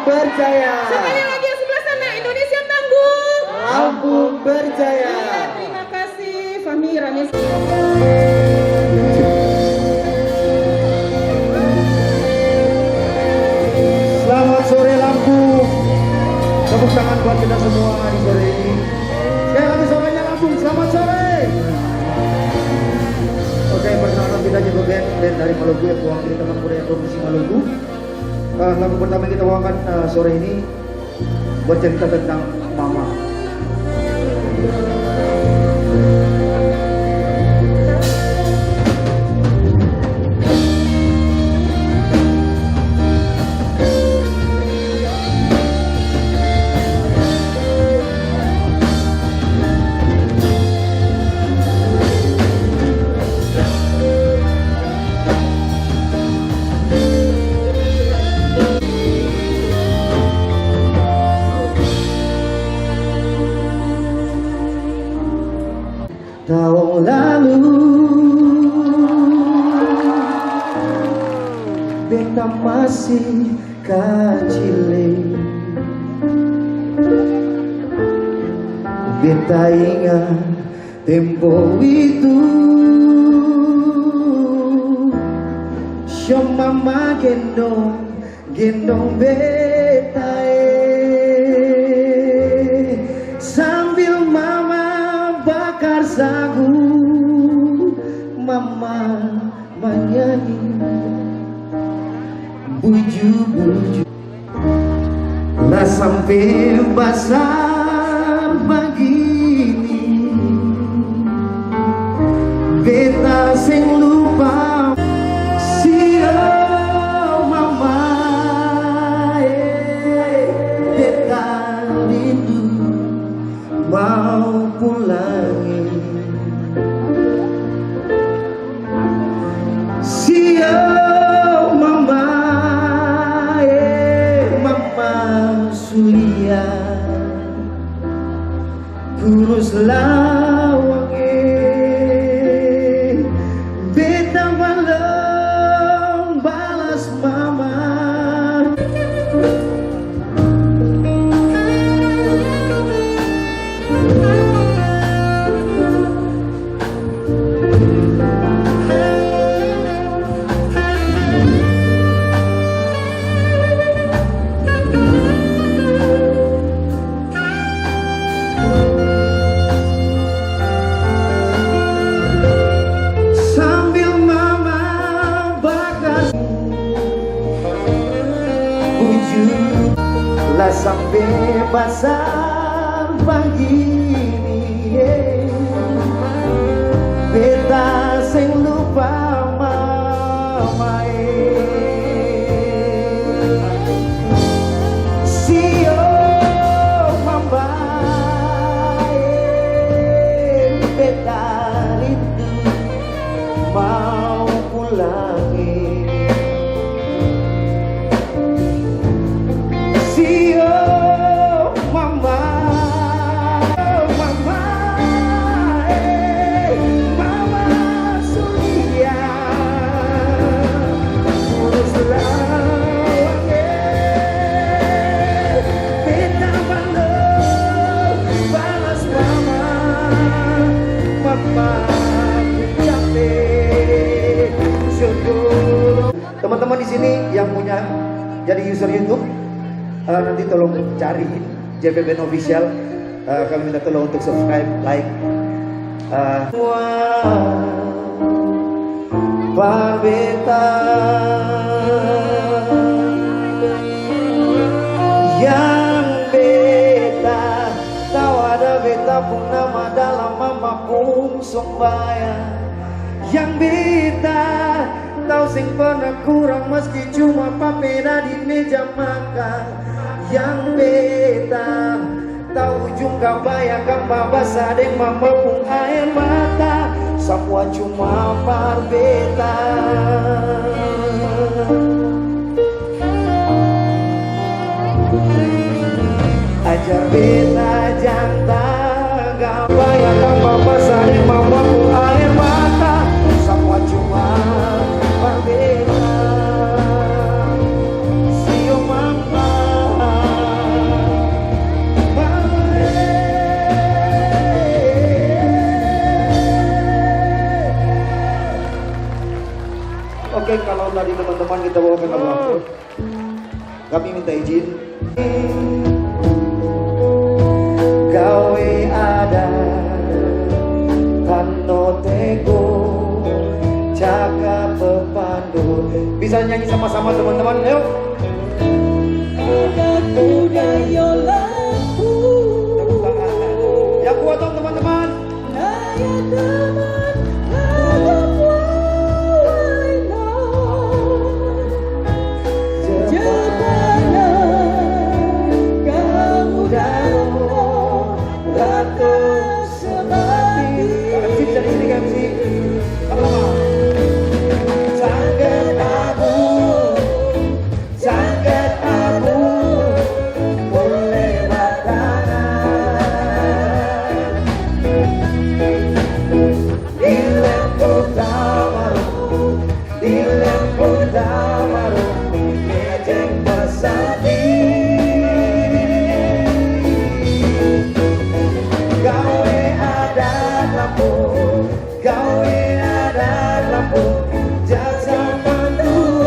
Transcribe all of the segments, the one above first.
berjaya. Sekali lagi yang sebelah sana, Indonesia tangguh. Lampung berjaya. Terima kasih Fahmi Ranis. Selamat sore Lampung. Tepuk tangan buat kita semua di sore ini. Sekali lagi sorenya Lampung, selamat sore. Oke, perkenalkan kita juga band dari Maluku yang mewakili teman budaya Provinsi Maluku. Lagu pertama yang kita bawakan sore ini bercerita tentang mama. Tahun lalu beta masih kecil, beta ingat tempo itu show mama gendong beta sambil mama bakar sagu, mama menyanyi buju-buju lah sampai basah begini beta sing lupa mama beta rindu mau pulangi mama mama Surya kurus lawange beta belum balas mama. Lah sampai basah begini beta sing lupa mama mama beta rindu mau pulangi teman-teman di sini yang punya jadi user YouTube nanti tolong cari JPBand Official, kami minta tolong untuk subscribe, like. Beta yang beta tahu ada beta pun nama dalam mama pun sembahyang yang beta tahu sing pernah kurang meski cuma papeda di meja makan yang beta tahu juga bayangkan babasa deng mama pun air mata semua cuma par beta ajar beta jangan gak bayangkan babasa deng mama pun air mata semua cuma par beta sio mama teman-teman kita bawakan lagu Ampun. Kami minta izin. Gawe ada Tano Tego Jaga pepandu. Bisa nyanyi sama-sama teman-teman, ayo. Kuda yolaku. Yang kuat dong teman-teman. Naya teman, ada puaino. Jepana, kamu dano, rata semati. Kamsi dari sini Kamsi. Sama-sama. Sangket aku, sangket aku, boleh makanan. Di lempung tamaru, di lempung tamaru, ngejeng pesati. Gawe adat Lampung, gawe adat Lampung, jasa pandu.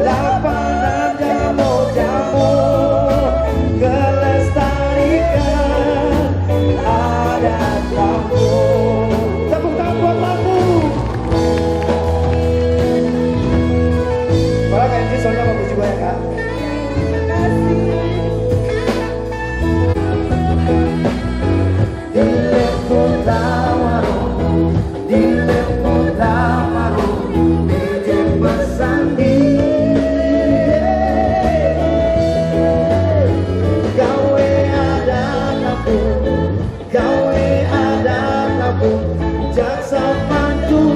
Lapangan jamu-jamu, kelestarikan adat Lampung. Tepuk tangan buat Lampung. Kalau kayak ini soalnya bagus juga ya Kak. Di lempung tamaru, di lempung tamaru, ngejeng pesandi. Gawe adat Lampung, gawe adat Lampung, jaksa pandu.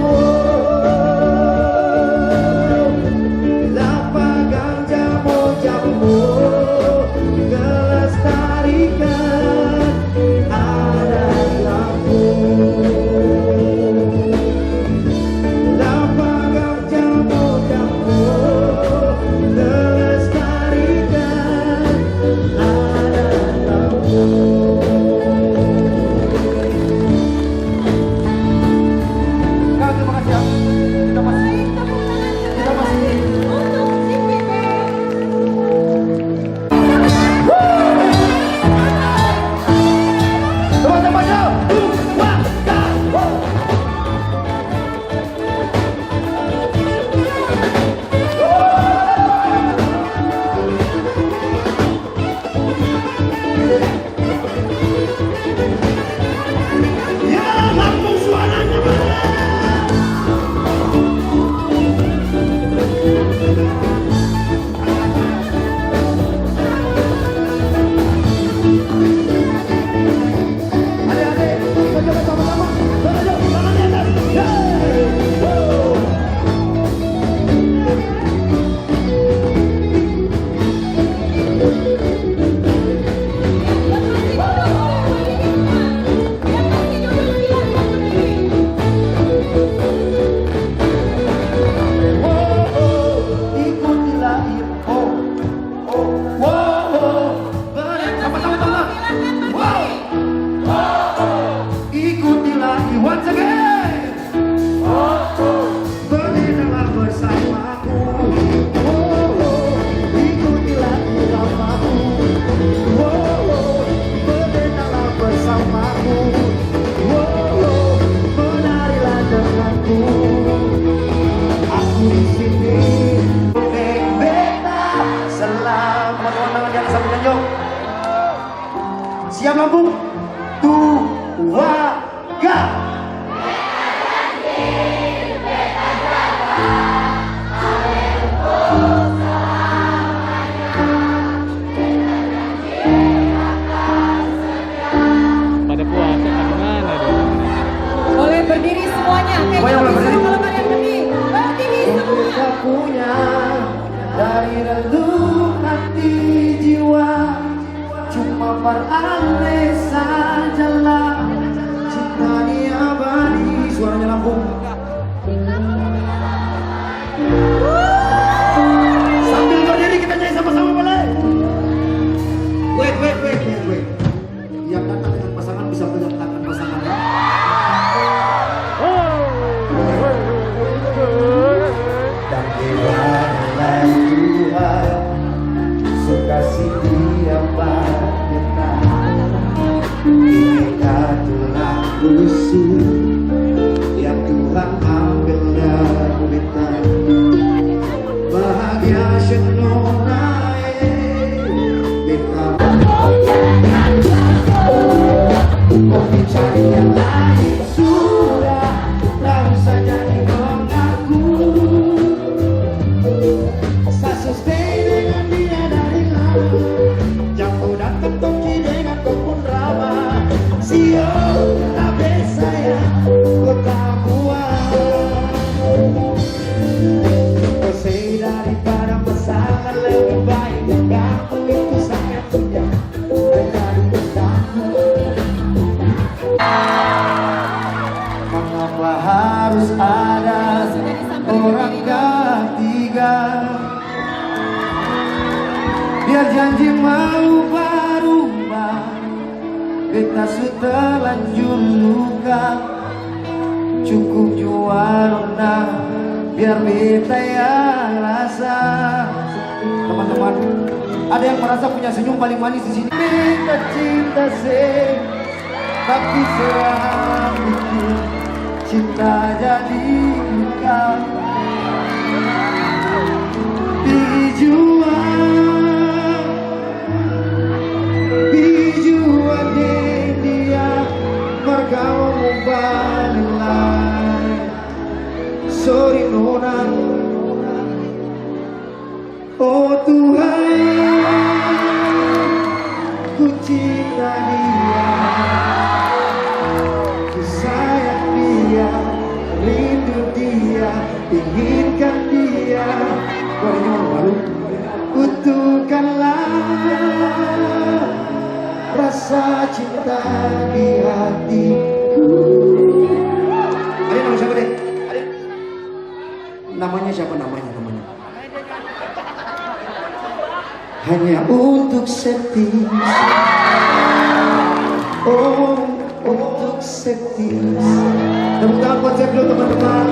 Lapangan jamu-jamu, kelestarikan adat Lampung. Lapangan jamu-jamu, kelestarikan adat Lampung. Kak, terima kasih ya. Kita masih Untuk si Bebe. teman-teman yo. Ya, Lampung suaranya mana? Adik-adik, kita coba sama-sama. Tangan di atas. Yeay. Woo. Ikutilah info. Sama-sama. Wow. Ikutilah once again. Berdirilah bersamaku. Ikutilah iramaku. Berdirilah bersamaku. Menarilah denganku. Aku di sini. Beta selamat teman-teman yang sambil nyanyi. Siap Lampung? 2, 3. Pada puasa gimana dong? Boleh berdiri semuanya. Semuanya boleh berdiri. Kalau kalian berdiri, berdiri semua. Kita punya dari relung hati jiwa, cuma berandai sajalah cinta di abadi. Suaranya Lampung. Sambil berdiri kita nyanyi sama-sama boleh? Wait. Yang datang dengan pasangan bisa melihat tangan pasangannya. beta terlanjur luka, cukup jualna biar beta yang rasa. Teman-teman, ada yang merasa punya senyum paling manis di sini? Beta cinta sih, tapi serang bikin cinta jadi luka. Bijuan dia merkau membalilai. Sorry nona, oh Tuhan, ku cinta dia, ku sayang dia, rindu dia, inginkan dia. Baru butuhkanlah rasa cinta di hatiku. Adik nama siapa deh? Adik. Namanya siapa namanya? Hanya untuk setia. Oh, untuk setia. Tepuk tangan konsep dulu teman-teman.